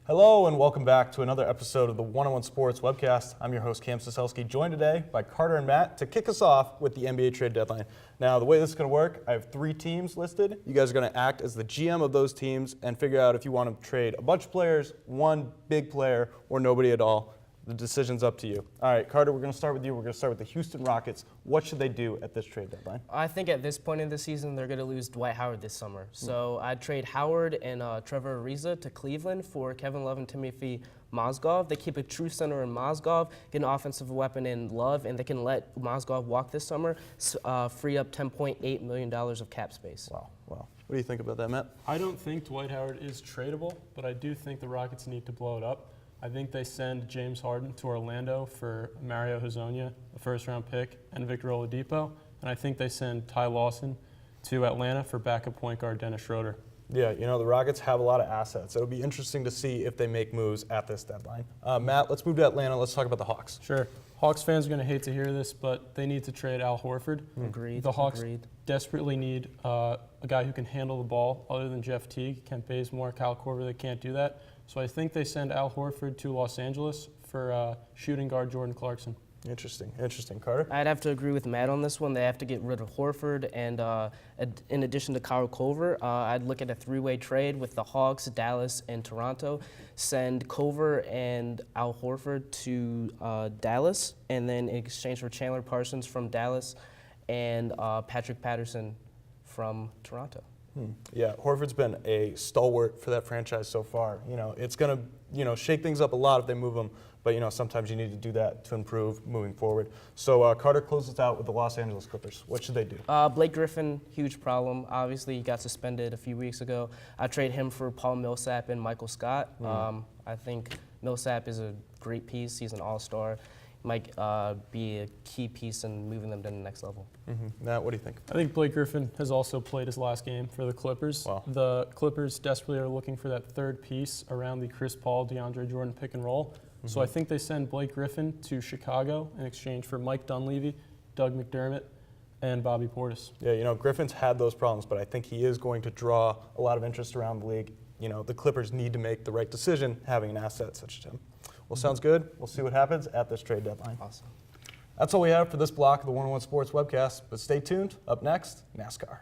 Hello and welcome back to another episode of the 101 Sports Webcast. I'm your host, Cam Soselski, joined today by Carter and Matt to kick us off with the NBA trade deadline. Now, the way this is going to work, I have 3 teams listed. You guys are going to act as the GM of those teams and figure out if you want to trade a bunch of players, one big player, or nobody at all. The decision's up to you. All right, Carter, we're going to start with you. We're going to start with the Houston Rockets. What should they do at this trade deadline? I think at this point in the season, they're going to lose Dwight Howard this summer. So I'd trade Howard and Trevor Ariza to Cleveland for Kevin Love and Timothy Mozgov. They keep a true center in Mozgov, get an offensive weapon in Love, and they can let Mozgov walk this summer, free up $10.8 million of cap space. Wow. What do you think about that, Matt? I don't think Dwight Howard is tradable, but I do think the Rockets need to blow it up. I think they send James Harden to Orlando for Mario Hezonja, a first-round pick, and Victor Oladipo. And I think they send Ty Lawson to Atlanta for backup point guard Dennis Schroeder. Yeah, you know, the Rockets have a lot of assets. It'll be interesting to see if they make moves at this deadline. Matt, let's move to Atlanta. Let's talk about the Hawks. Sure. Hawks fans are going to hate to hear this, but they need to trade Al Horford. Agreed. The Hawks desperately need a guy who can handle the ball other than Jeff Teague. Kent Bazemore, Kyle Korver, they can't do that. So I think they send Al Horford to Los Angeles for shooting guard Jordan Clarkson. Interesting, Carter. I'd have to agree with Matt on this one. They have to get rid of Horford, and in addition to Kyle Korver, I'd look at a 3-way trade with the Hawks, Dallas, and Toronto. Send Korver and Al Horford to Dallas, and then in exchange for Chandler Parsons from Dallas and Patrick Patterson from Toronto. Yeah, Horford's been a stalwart for that franchise so far. You know, it's going to, shake things up a lot if they move him, but, sometimes you need to do that to improve moving forward. So Carter closes out with the Los Angeles Clippers. What should they do? Blake Griffin, huge problem. Obviously, he got suspended a few weeks ago. I trade him for Paul Millsap and Michael Scott. I think Millsap is a great piece. He's an all-star. Might be a key piece in moving them to the next level. Matt, what do you think? I think Blake Griffin has also played his last game for the Clippers. Wow. The Clippers desperately are looking for that third piece around the Chris Paul, DeAndre Jordan pick and roll. So I think they send Blake Griffin to Chicago in exchange for Mike Dunleavy, Doug McDermott, and Bobby Portis. Yeah, Griffin's had those problems, but I think he is going to draw a lot of interest around the league. The Clippers need to make the right decision having an asset such as him. Well, sounds good. We'll see what happens at this trade deadline. Awesome. That's all we have for this block of the 101 Sports Webcast, but stay tuned. Up next, NASCAR.